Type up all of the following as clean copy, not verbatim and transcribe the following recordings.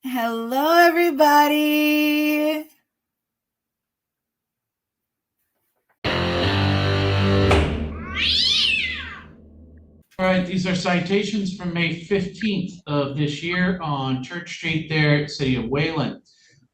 Hello, everybody. All right, these are citations from May 15th of this year on Church Street there, City of Wayland.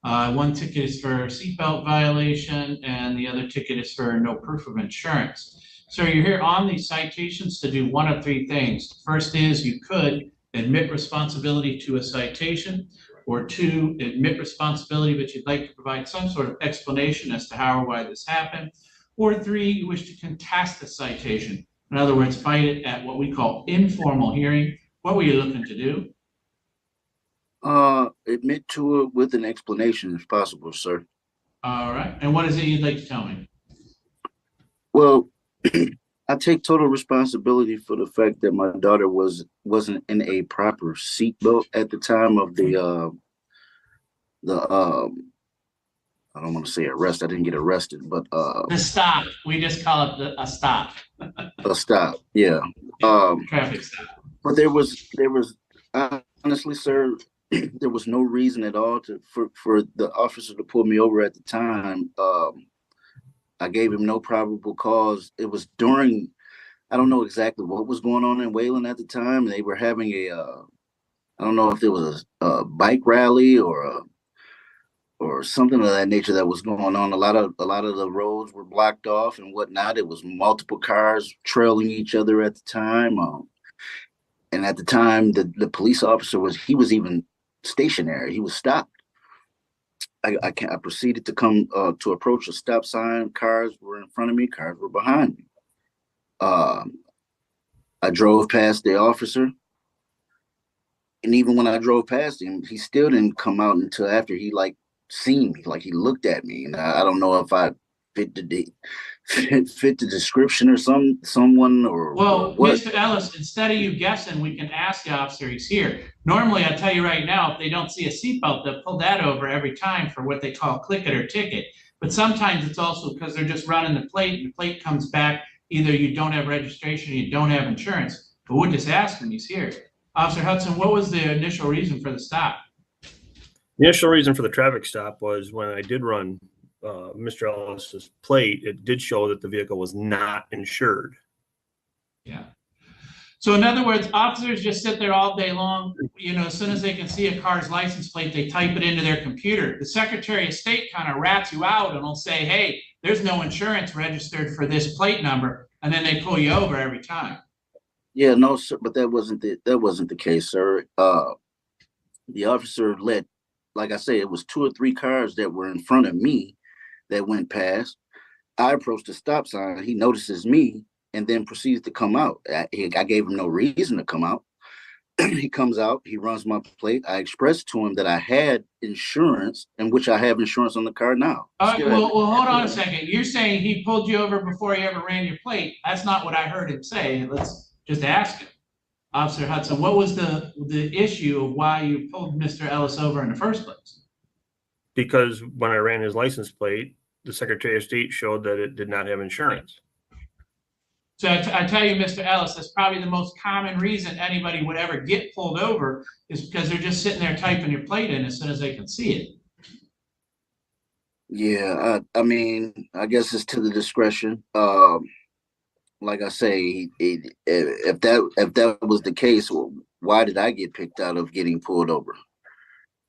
One ticket is for seatbelt violation and the other ticket is for no proof of insurance. So you're here on these citations to do one of three things. First is you could admit responsibility to a citation, or two, admit responsibility, but you'd like to provide some sort of explanation as to how or why this happened, or three, you wish to contest the citation. In other words, fight it at what we call informal hearing. What were you looking to do? Admit to it with an explanation if possible, sir. All right. And what is it you'd like to tell me? Well, I take total responsibility for the fact that my daughter wasn't in a proper seatbelt at the time of the I don't want to say arrest. I didn't get arrested, but The stop. We just call it a stop. a stop. Yeah. Traffic stop. But there was honestly, sir, there was no reason at all for the officer to pull me over at the time. I gave him no probable cause. It was during, I don't know exactly what was going on in Wayland at the time. They were having I don't know if it was a bike rally or something of that nature that was going on. A lot of the roads were blocked off and whatnot. It was multiple cars trailing each other at the time. And at the time, the police officer was even stationary. He was stopped. I proceeded to come to approach a stop sign. Cars were in front of me. Cars were behind me. I drove past the officer, and even when I drove past him, he still didn't come out until after he seen me. Like he looked at me, and I don't know if I fit the description or someone or Well, what. Mr. Ellis, instead of you guessing, we can ask the officer. He's here. Normally, I tell you right now, if they don't see a seatbelt, they'll pull that over every time for what they call click it or ticket. But sometimes it's also because they're just running the plate, and the plate comes back. Either you don't have registration, or you don't have insurance. But we'll just ask him. He's here. Officer Hudson, what was the initial reason for the stop? The initial reason for the traffic stop was when I did run Mr. Ellis's plate, it did show that the vehicle was not insured. Yeah. So in other words, officers just sit there all day long. As soon as they can see a car's license plate, they type it into their computer. The Secretary of State kind of rats you out and will say, hey, there's no insurance registered for this plate number. And then they pull you over every time. Yeah, no, sir, but that wasn't the case, sir. The officer like I say, it was 2 or 3 cars that were in front of me that went past. I approached the stop sign. He notices me and then proceeds to come out. I gave him no reason to come out. He comes out. He runs my plate. I expressed to him that I had insurance, in which I have insurance on the car now. All right, well, hold on a second. You're saying he pulled you over before he ever ran your plate. That's not what I heard him say. Let's just ask him. Officer Hudson, what was the issue of why you pulled Mr. Ellis over in the first place? Because when I ran his license plate, the Secretary of State showed that it did not have insurance. So I tell you, Mr. Ellis, that's probably the most common reason anybody would ever get pulled over is because they're just sitting there typing your plate in as soon as they can see it. Yeah, I mean, I guess it's to the discretion. Like I say, if that was the case, why did I get picked out of getting pulled over?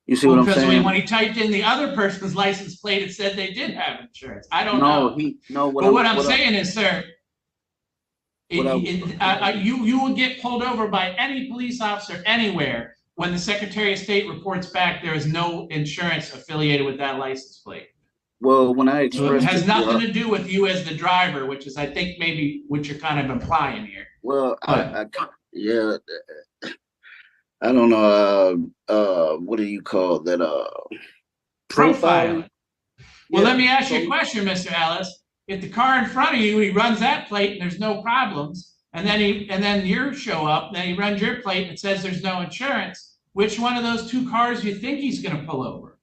You see what I'm saying? When he typed in the other person's license plate, it said they did have insurance. I don't know. But what I'm saying is, sir, you would get pulled over by any police officer anywhere when the Secretary of State reports back there is no insurance affiliated with that license plate. Well, when I expressed, so it has nothing to do with you as the driver, which is, I think, maybe what you're kind of implying here. Well, yeah, I don't know. What do you call that? Profiling. Well, Yeah, let me ask you a question, Mr. Ellis. If the car in front of you, he runs that plate and there's no problems, and then you show up, then he runs your plate and it says there's no insurance. Which one of those 2 cars do you think he's going to pull over?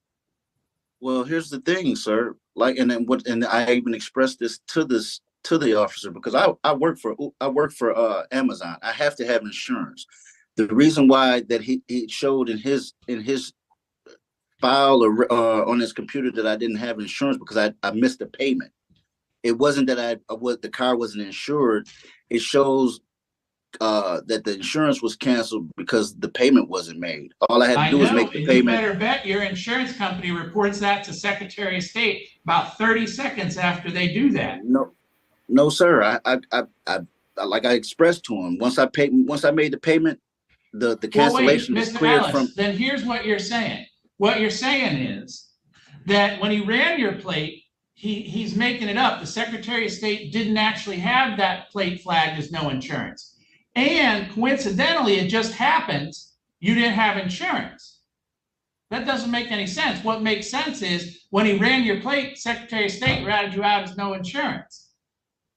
Well, here's the thing, sir. And I even expressed this to the officer because I work for Amazon. I have to have insurance. The reason why that he showed in his file or on his computer that I didn't have insurance because I missed a payment. It wasn't that the car wasn't insured. It shows that the insurance was canceled because the payment wasn't made. All I had to do was make the You payment. better bet your insurance company reports that to Secretary of State about 30 seconds after they do that. No, sir. I like I expressed to him, once I made the payment, the cancellation is cleared Ellis, from. then here's what you're saying. What you're saying is that when he ran your plate, he's making it up. The Secretary of State didn't actually have that plate flagged as no insurance. And coincidentally, it just happens you didn't have insurance. That doesn't make any sense. What makes sense is when he ran your plate, Secretary of State ratted you out as no insurance.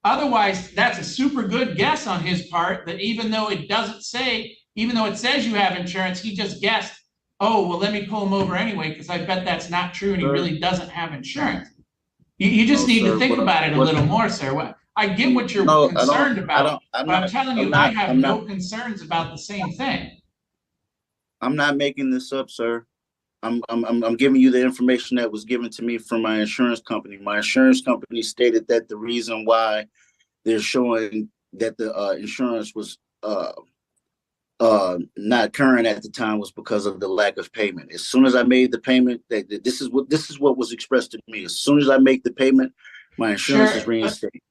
Otherwise, that's a super good guess on his part that even though it says you have insurance, he just guessed, oh, well, let me pull him over anyway, because I bet that's not true and he really doesn't have insurance. You just need to think about it a little more, sir. I get what you're concerned about, but I'm telling you, I have no concerns about the same thing. I'm not making this up, sir. I'm giving you the information that was given to me from my insurance company. My insurance company stated that the reason why they're showing that the insurance was not current at the time was because of the lack of payment. As soon as I made the payment, this is what was expressed to me. As soon as I make the payment, my insurance is reinstated.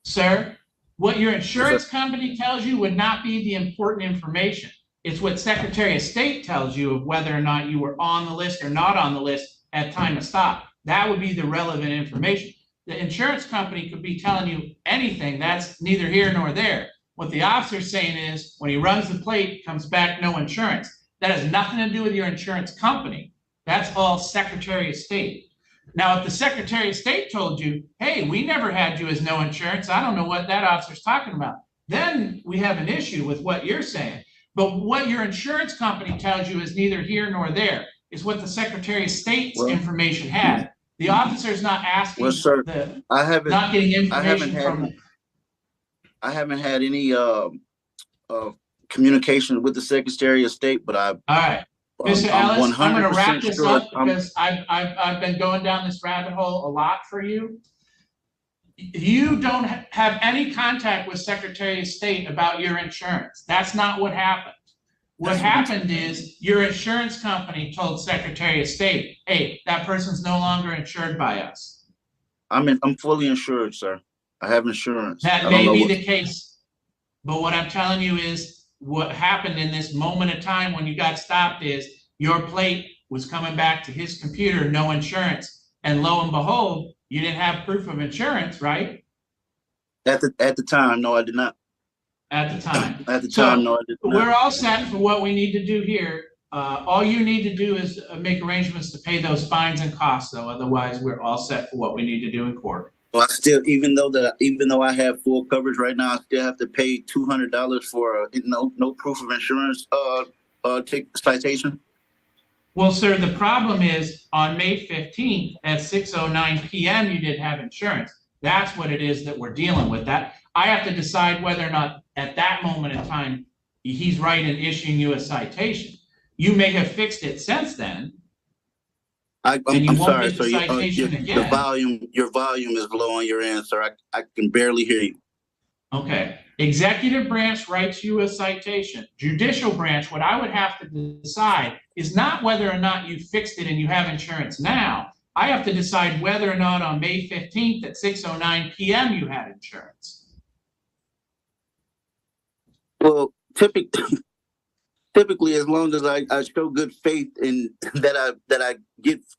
Sir, what your insurance company tells you would not be the important information. It's what Secretary of State tells you of whether or not you were on the list or not on the list at time of stop. That would be the relevant information. The insurance company could be telling you anything. That's neither here nor there. What the officer's saying is when he runs the plate, comes back no insurance. That has nothing to do with your insurance company. That's all Secretary of State. Now, if the Secretary of State told you, hey, we never had you as no insurance, I don't know what that officer's talking about, then we have an issue with what you're saying. But what your insurance company tells you is neither here nor there. Is what the Secretary of State's information had. The officer's not asking. Well, sir, not getting information I haven't had any communication with the Secretary of State, but all right, Mr. Ellis, I'm going to wrap this up because I've been going down this rabbit hole a lot for you. You don't have any contact with Secretary of State about your insurance. That's not what happened. What happened is your insurance company told Secretary of State, hey, that person's no longer insured by us. I'm fully insured, sir. I have insurance. That may be the case. But what I'm telling you is what happened in this moment of time when you got stopped is your plate was coming back to his computer, no insurance. And lo and behold, you didn't have proof of insurance, right? At the time, no, I did not. At the time. At the time, no, I did not. We're all set for what we need to do here. All you need to do is make arrangements to pay those fines and costs, though. Otherwise, we're all set for what we need to do in court. Well, I still, even though I have full coverage right now, I still have to pay $200 for no proof of insurance citation. Well, sir, the problem is on May 15th at 6:09 p.m. you did have insurance. That's what it is that we're dealing with. That I have to decide whether or not at that moment in time he's right in issuing you a citation. You may have fixed it since then. I'm sorry, sir. Your volume is low on your end, sir. I can barely hear you. Okay. Executive branch writes you a citation. Judicial branch, what I would have to decide is not whether or not you fixed it and you have insurance now. I have to decide whether or not on May 15th at 6:09 p.m. you had insurance. Well, typically, as long as I show good faith in that I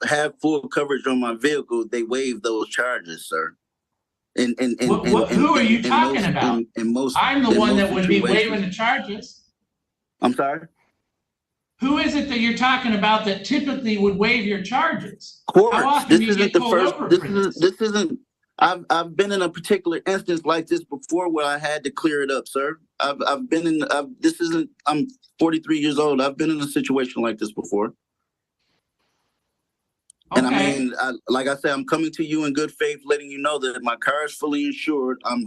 have full coverage on my vehicle, they waive those charges, sir. Who are you talking about? I'm the one that would be waiving the charges. I'm sorry? Who is it that you're talking about that typically would waive your charges? Courts. This isn't the first. This isn't. I've been in a particular instance like this before where I had to clear it up, sir. I've been in. This isn't. I'm 43 years old. I've been in a situation like this before. And I mean, like I said, I'm coming to you in good faith, letting you know that my car is fully insured. I'm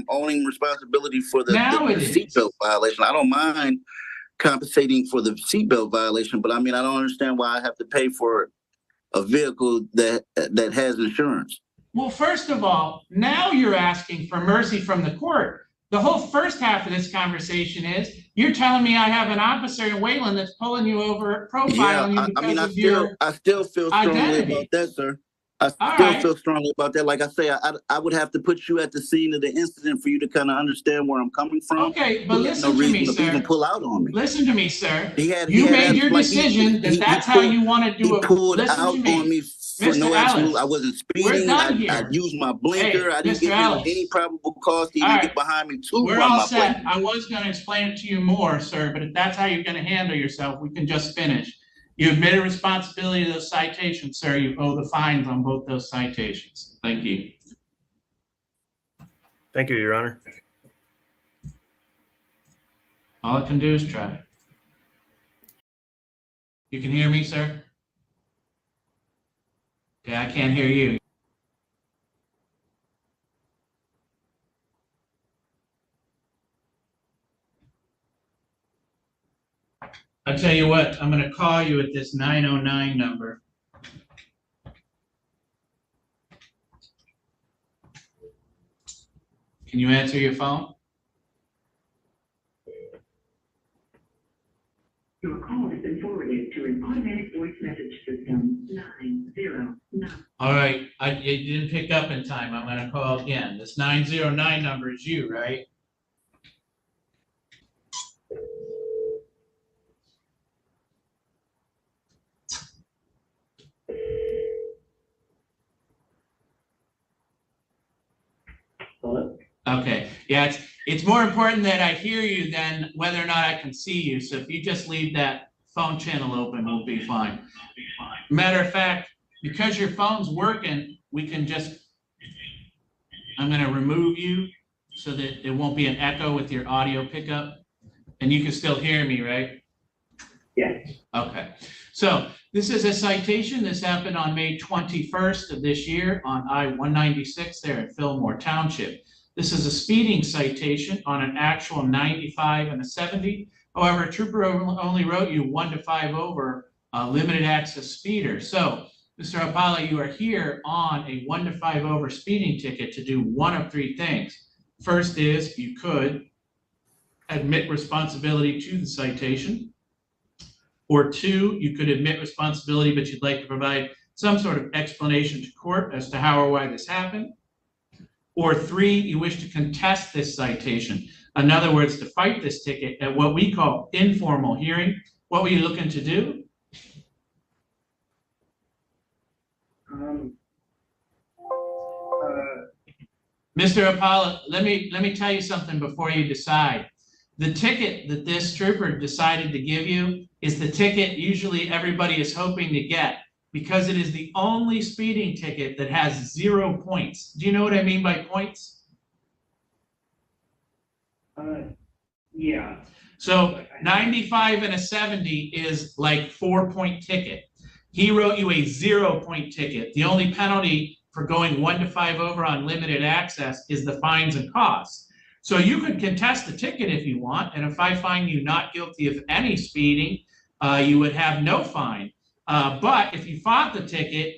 owning responsibility for the seatbelt violation. I don't mind compensating for the seatbelt violation, but I mean, I don't understand why I have to pay for a vehicle that has insurance. Well, first of all, now you're asking for mercy from the court. The whole first half of this conversation is you're telling me I have an officer in Wayland that's pulling you over, profiling you because of your I still feel strongly identity. about that, sir. I All still right. feel strongly about that. Like I say, I would have to put you at the scene of the incident for you to kind of understand where I'm coming from. Okay, but He had listen to me, to sir. even pull out on me. Listen to me, sir. He You had made your like, decision that he that's how pulled, you want to do he it. pulled Listen out to me. on me for Mr. no Ellis, I wasn't we're speeding. done I here. used my blinker. Hey, I didn't Mr. give him Ellis. any probable cause to All even right. get behind me to We're run all my set. plate. I was going to explain it to you more, sir, but if that's how you're going to handle yourself, we can just finish. You admitted responsibility to those citations, sir. You owe the fines on both those citations. Thank you. Thank you, Your Honor. All I can do is try. You can hear me, sir? Okay, I can't hear you. I'll tell you what, I'm gonna call you at this 909 number. Can you answer your phone? Your call has been forwarded to an automatic voice message system 909. All right, it didn't pick up in time. I'm gonna call again. This 909 number is you, right? Hello? Okay, yeah, it's more important that I hear you than whether or not I can see you. So if you just leave that phone channel open, we'll be fine. Matter of fact, because your phone's working, we can just, I'm gonna remove you so that there won't be an echo with your audio pickup. And you can still hear me, right? Yes. Okay, so this is a citation. This happened on May 21st of this year on I-196 there in Fillmore Township. This is a speeding citation on an actual 95 and a 70. However, a trooper only wrote you 1 to 5 over a limited access speeder. So, Mr. Apollo, you are here on a 1 to 5 over speeding ticket to do one of three things. First is you could admit responsibility to the citation. Or two, you could admit responsibility, but you'd like to provide some sort of explanation to court as to how or why this happened. Or three, you wish to contest this citation. In other words, to fight this ticket at what we call informal hearing. What were you looking to do? Mr. Apollo, let me tell you something before you decide. The ticket that this trooper decided to give you is the ticket usually everybody is hoping to get because it is the only speeding ticket that has 0 points. Do you know what I mean by points? Yeah. So 95 and a 70 is like 4-point ticket. He wrote you a 0-point ticket. The only penalty for going 1 to 5 over on limited access is the fines and costs. So you could contest the ticket if you want, and if I find you not guilty of any speeding, you would have no fine. But if you fought the ticket,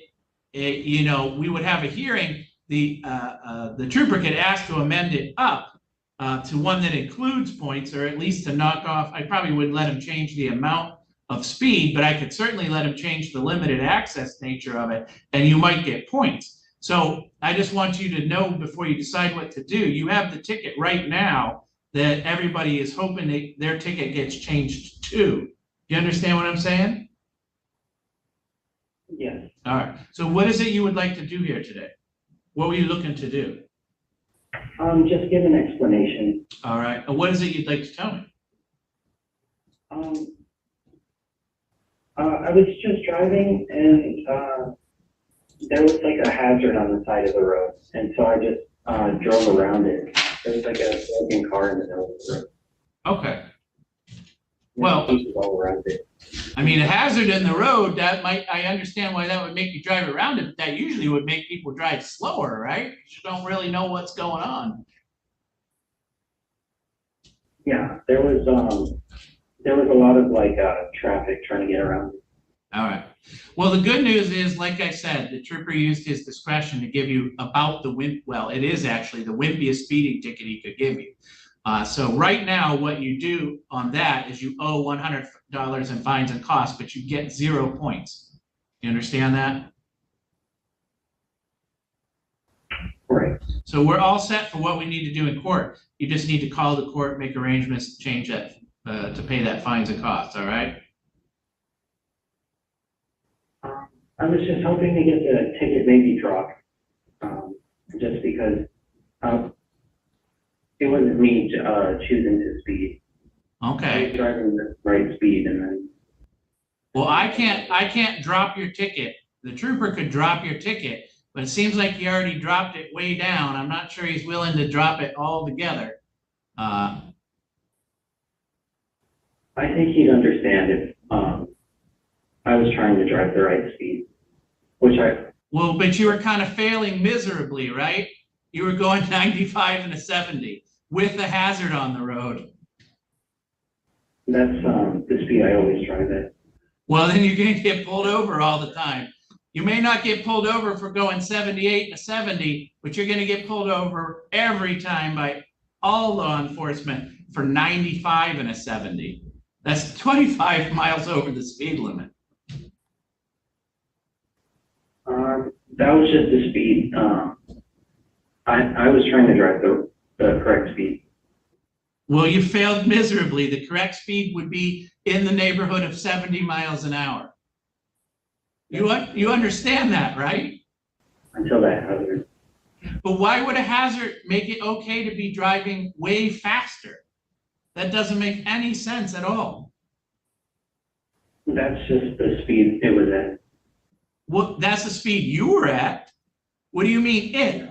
we would have a hearing. The trooper could ask to amend it up to one that includes points, or at least to knock off. I probably wouldn't let him change the amount of speed, but I could certainly let him change the limited access nature of it, and you might get points. So I just want you to know before you decide what to do, you have the ticket right now that everybody is hoping their ticket gets changed to. You understand what I'm saying? Yes. All right. So what is it you would like to do here today? What were you looking to do? Just give an explanation. All right. And what is it you'd like to tell me? I was just driving and there was like a hazard on the side of the road, and so I just drove around it. There was like a broken car in the middle of the road. Okay. Well, all around it. I mean, a hazard in the road, I understand why that would make you drive around it, but that usually would make people drive slower, right? You don't really know what's going on. Yeah, there was a lot of like traffic trying to get around. All right. Well, the good news is, like I said, the trooper used his discretion to give you about the well, it is actually the wimpiest speeding ticket he could give you. So right now, what you do on that is you owe $100 in fines and costs, but you get 0 points. You understand that? Right. So we're all set for what we need to do in court. You just need to call the court, make arrangements to change that, to pay that fines and costs, all right? I was just hoping to get the ticket maybe dropped, just because it wasn't me choosing to speed. I Okay. was driving the right speed, and then Well, I can't drop your ticket. The trooper could drop your ticket, but it seems like he already dropped it way down. I'm not sure he's willing to drop it altogether. I think he'd understand if I was trying to drive the right speed, which Well, but you were kind of failing miserably, right? You were going 95 and a 70 with a hazard on the road. that's the speed I always drive at. Well, then you're going to get pulled over all the time. You may not get pulled over for going 78 and a 70, but you're going to get pulled over every time by all law enforcement for 95 and a 70. That's 25 miles over the speed limit. That was just the speed. I was trying to drive the correct speed. Well, you failed miserably. The correct speed would be in the neighborhood of 70 miles an hour. You understand that, right? Until that hazard. But why would a hazard make it okay to be driving way faster? That doesn't make any sense at all. That's just the speed it was at. Well, that's the speed you were at. What do you mean it?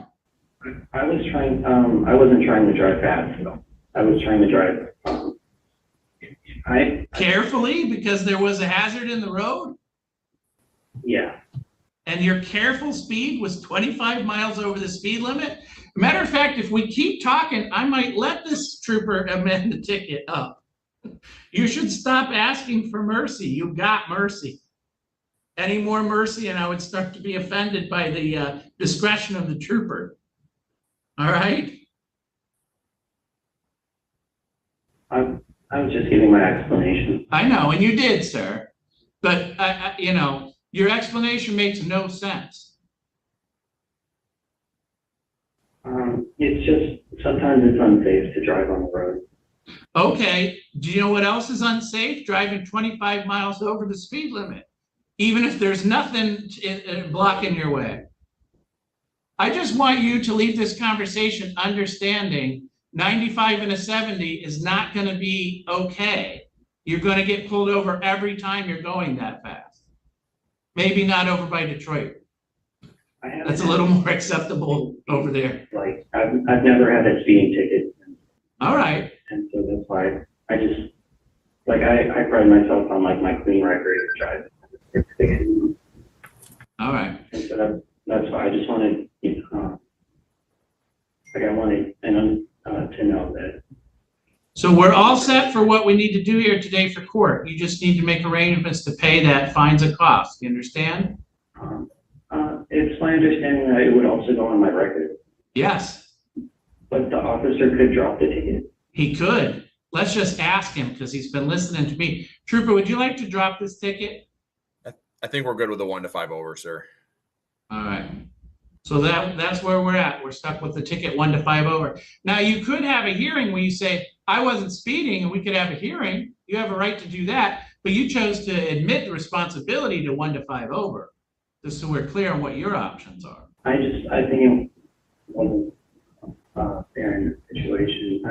I wasn't trying to drive fast. I was trying to drive. Carefully, because there was a hazard in the road? Yeah. And your careful speed was 25 miles over the speed limit? Matter of fact, if we keep talking, I might let this trooper amend the ticket up. You should stop asking for mercy. You got mercy. Any more mercy, and I would start to be offended by the discretion of the trooper. All right? I was just giving my explanation. I know, and you did, sir. But, you know, your explanation makes no sense. It's just, sometimes it's unsafe to drive on the road. Okay, do you know what else is unsafe? Driving 25 miles over the speed limit, even if there's nothing blocking your way. I just want you to leave this conversation understanding 95 and a 70 is not going to be okay. You're going to get pulled over every time you're going that fast. Maybe not over by Detroit. That's a little more acceptable over there. Like, I've never had a speeding ticket. All right. And so that's why I just, like, I pride myself on, like, my clean record of driving. All right. And so that's why I just wanted, like, I wanted to know that. So we're all set for what we need to do here today for court. You just need to make arrangements to pay that fines and costs. You understand? It's my understanding that it would also go on my record, Yes, but the officer could drop the ticket. he could. Let's just ask him because he's been listening to me. Trooper, would you like to drop this ticket? I think we're good with the 1 to 5 over, sir. All right. So that's where we're at. We're stuck with the ticket 1 to 5 over. Now, you could have a hearing where you say, I wasn't speeding, and we could have a hearing. You have a right to do that, but you chose to admit the responsibility to 1 to 5 over. Just so we're clear on what your options are. I think it wasn't fair in the situation.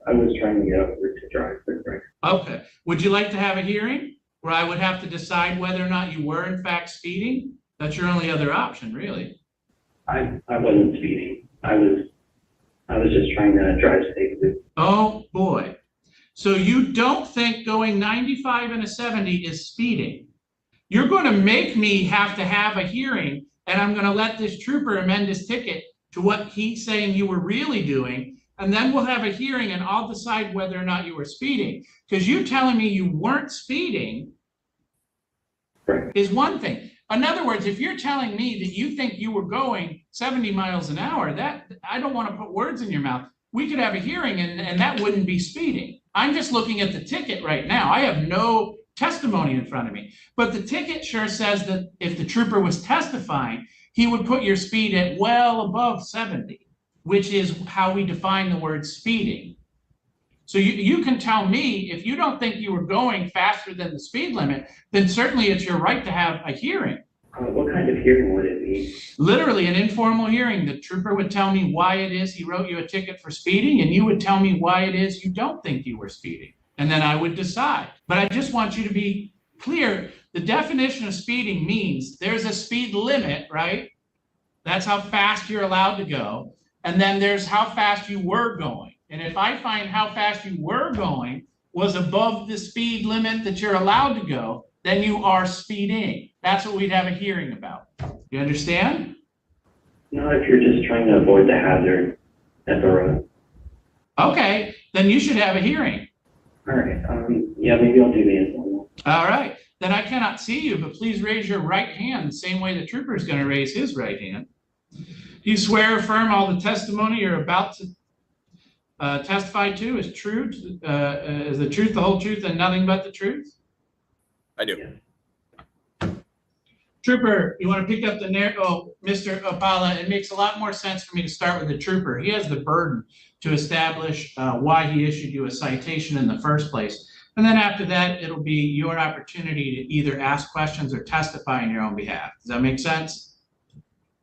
I was trying to get over to drive the correct. Okay. Would you like to have a hearing where I would have to decide whether or not you were in fact speeding? That's your only other option, really. I wasn't speeding. I was just trying to drive safely. Oh, boy. So you don't think going 95 and a 70 is speeding? You're going to make me have to have a hearing, and I'm going to let this trooper amend his ticket to what he's saying you were really doing, and then we'll have a hearing, and I'll decide whether or not you were speeding. Because you're telling me you weren't speeding. Right. is one thing. In other words, if you're telling me that you think you were going 70 miles an hour, that I don't want to put words in your mouth. We could have a hearing and that wouldn't be speeding. I'm just looking at the ticket right now. I have no testimony in front of me, but the ticket sure says that if the trooper was testifying, he would put your speed at well above 70, which is how we define the word speeding. So you can tell me if you don't think you were going faster than the speed limit, then certainly it's your right to have a hearing. What kind of hearing would it be? Literally an informal hearing. The trooper would tell me why it is he wrote you a ticket for speeding, and you would tell me why it is you don't think you were speeding. And then I would decide. But I just want you to be clear. The definition of speeding means there's a speed limit, right? That's how fast you're allowed to go. And then there's how fast you were going. And if I find how fast you were going was above the speed limit that you're allowed to go, then you are speeding. That's what we'd have a hearing about. You understand? Not if you're just trying to avoid the hazard at the road. Okay, then you should have a hearing. All right. Yeah, maybe I'll do the informal. All right, then I cannot see you, but please raise your right hand the same way the trooper is going to raise his right hand. You swear or affirm all the testimony you're about to testify to is true, is the truth, the whole truth, and nothing but the truth? I do. Yeah. Trooper, you want to pick up the narrative? Oh, Mr. Opala, it makes a lot more sense for me to start with the trooper. He has the burden to establish why he issued you a citation in the first place. And then after that, it'll be your opportunity to either ask questions or testify on your own behalf. Does that make sense?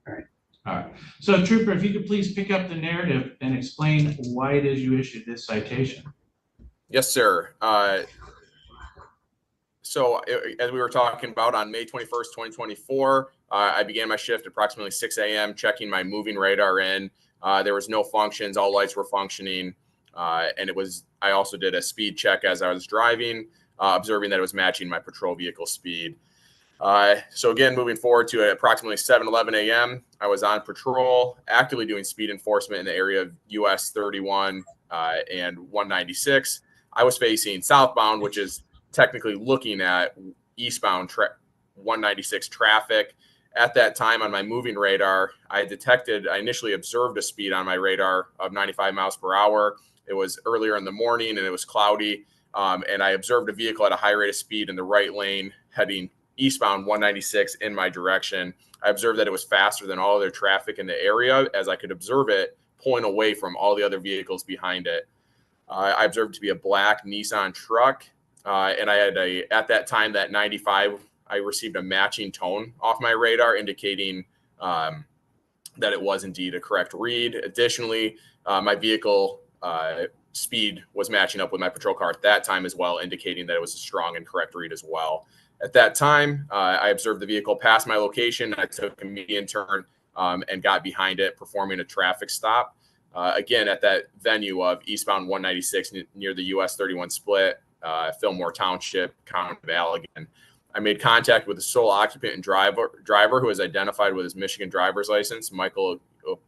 All right. All right. So Trooper, if you could please pick up the narrative and explain why it is you issued this citation. Yes, sir. So as we were talking about on May 21st, 2024, I began my shift at approximately 6 a.m. checking my moving radar in. There was no functions. All lights were functioning. And I also did a speed check as I was driving, observing that it was matching my patrol vehicle speed. So again, moving forward to approximately 7:11 a.m., I was on patrol, actively doing speed enforcement in the area of US 31 and 196. I was facing southbound, which is technically looking at eastbound 196 traffic. At that time on my moving radar, I initially observed a speed on my radar of 95 miles per hour. It was earlier in the morning and it was cloudy. And I observed a vehicle at a high rate of speed in the right lane heading eastbound 196 in my direction. I observed that it was faster than all other traffic in the area as I could observe it pulling away from all the other vehicles behind it. I observed it to be a black Nissan truck. And I had at that time, that 95, I received a matching tone off my radar indicating that it was indeed a correct read. Additionally, my vehicle speed was matching up with my patrol car at that time as well, indicating that it was a strong and correct read as well. At that time, I observed the vehicle pass my location. I took a median turn and got behind it, performing a traffic stop. Again, at that venue of eastbound 196 near the US 31 split, Fillmore Township, County of Allegan. I made contact with the sole occupant and driver who was identified with his Michigan driver's license, Michael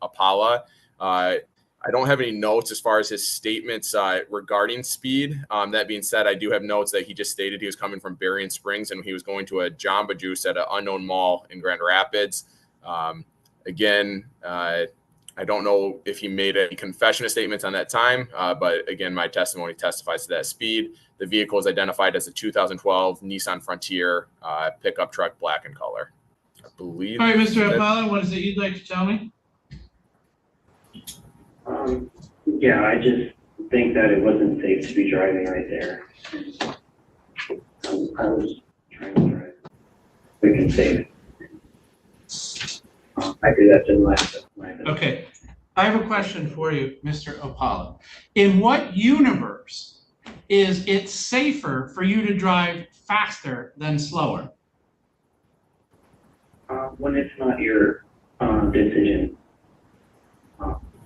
Opala. I don't have any notes as far as his statements regarding speed. That being said, I do have notes that he just stated he was coming from Berrien Springs and he was going to a Jamba Juice at an unknown mall in Grand Rapids. Again, I don't know if he made a confession of statements on that time, but again, my testimony testifies to that speed. The vehicle is identified as a 2012 Nissan Frontier pickup truck, black in color. I believe. All right, Mr. Opala, what is it you'd like to tell me? Yeah, I just think that it wasn't safe to be driving right there. I was trying to drive quick and safe. I do that in my Okay, I have a question for you, Mr. Opala. In what universe is it safer for you to drive faster than slower? When it's not your decision,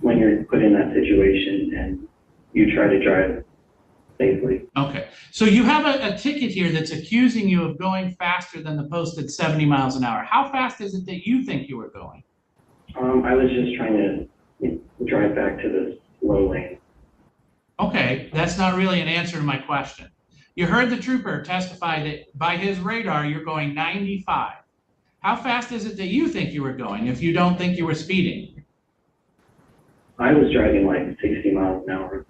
when you're put in that situation and you try to drive safely. Okay, so you have a ticket here that's accusing you of going faster than the posted 70 miles an hour. How fast is it that you think you were going? I was just trying to drive back to the slow lane. Okay, that's not really an answer to my question. You heard the trooper testify that by his radar, you're going 95. How fast is it that you think you were going if you don't think you were speeding? I was driving like 60 miles an hour.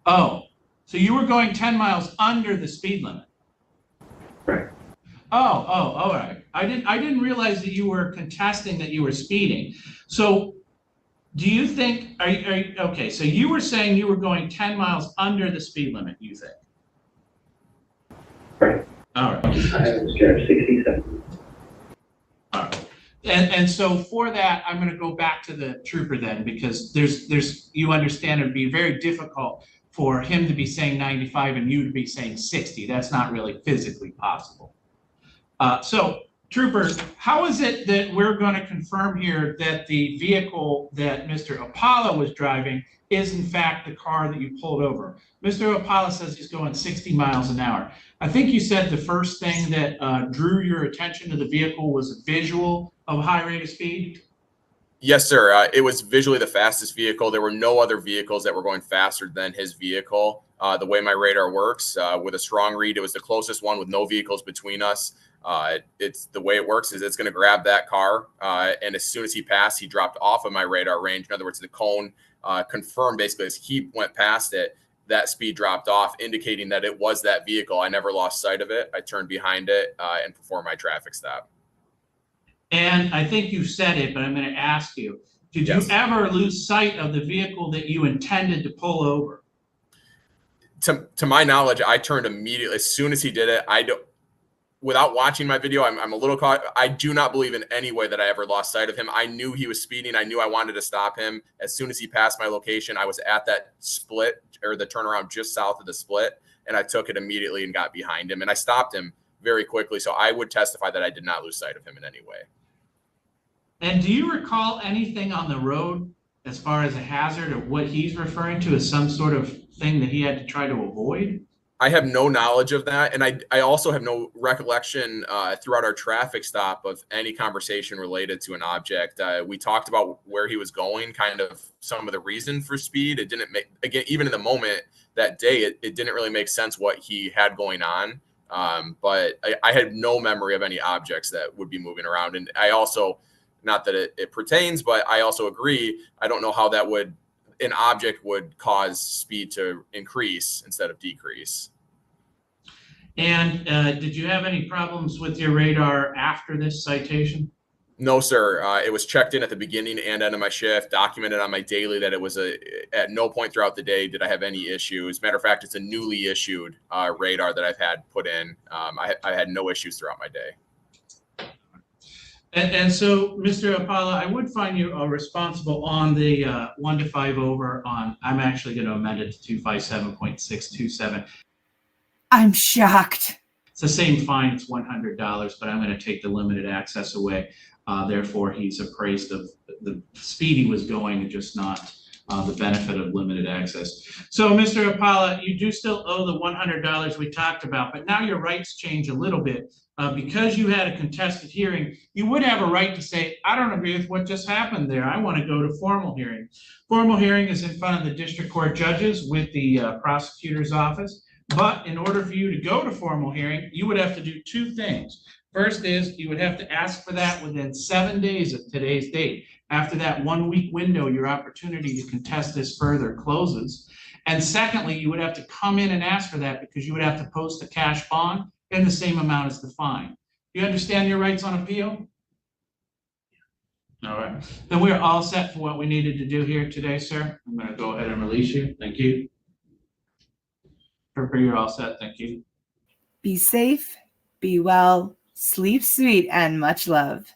Oh, so you were going 10 miles under the speed limit. Right. Oh, all right. I didn't realize that you were contesting that you were speeding. So do you think, okay, so you were saying you were going 10 miles under the speed limit, you think? Right. All right. I was driving 67. All right. And so for that, I'm going to go back to the trooper then, because you understand it would be very difficult for him to be saying 95 and you to be saying 60. That's not really physically possible. So trooper, how is it that we're going to confirm here that the vehicle that Mr. Apollo was driving is in fact the car that you pulled over? Mr. Apollo says he's going 60 miles an hour. I think you said the first thing that drew your attention to the vehicle was a visual of a high rate of speed? Yes, sir. It was visually the fastest vehicle. There were no other vehicles that were going faster than his vehicle. The way my radar works, with a strong read, it was the closest one with no vehicles between us. It's the way it works is it's going to grab that car, and as soon as he passed, he dropped off of my radar range. In other words, the cone confirmed basically as he went past it, that speed dropped off, indicating that it was that vehicle. I never lost sight of it. I turned behind it and performed my traffic stop. And I think you said it, but I'm going to ask you, did you ever lose sight of the vehicle that you intended to pull over? To my knowledge, I turned immediately. As soon as he did it, without watching my video, I'm a little caught. I do not believe in any way that I ever lost sight of him. I knew he was speeding. I knew I wanted to stop him. As soon as he passed my location, I was at that split or the turnaround just south of the split, and I took it immediately and got behind him, and I stopped him very quickly. So I would testify that I did not lose sight of him in any way. And do you recall anything on the road as far as a hazard or what he's referring to as some sort of thing that he had to try to avoid? I have no knowledge of that. And I also have no recollection throughout our traffic stop of any conversation related to an object. We talked about where he was going, kind of some of the reason for speed. It didn't make, again, even in the moment that day, it didn't really make sense what he had going on. But I had no memory of any objects that would be moving around. And I also, not that it pertains, but I also agree. I don't know how an object would cause speed to increase instead of decrease. And did you have any problems with your radar after this citation? No, sir. It was checked in at the beginning and end of my shift, documented on my daily that it was at no point throughout the day did I have any issues. Matter of fact, it's a newly issued radar that I've had put in. I had no issues throughout my day. And so, Mr. Apollo, I would find you responsible on the 1 to 5 over on, I'm actually going to amend it to 257.627. I'm shocked. It's the same fine, it's $100, but I'm going to take the limited access away. Therefore, he's appraised of the speed he was going and just not the benefit of limited access. So, Mr. Apollo, you do still owe the $100 we talked about, but now your rights change a little bit. Because you had a contested hearing, you would have a right to say, I don't agree with what just happened there. I want to go to formal hearing. Formal hearing is in front of the district court judges with the prosecutor's office. But in order for you to go to formal hearing, you would have to do two things. First is you would have to ask for that within 7 days of today's date. After that 1 week window, your opportunity to contest this further closes. And secondly, you would have to come in and ask for that because you would have to post a cash bond in the same amount as the fine. Do you understand your rights on appeal? All right. Then we're all set for what we needed to do here today, sir. I'm going to go ahead and release you. Thank you. Trooper, you're all set. Thank you. Be safe, be well, sleep sweet, and much love.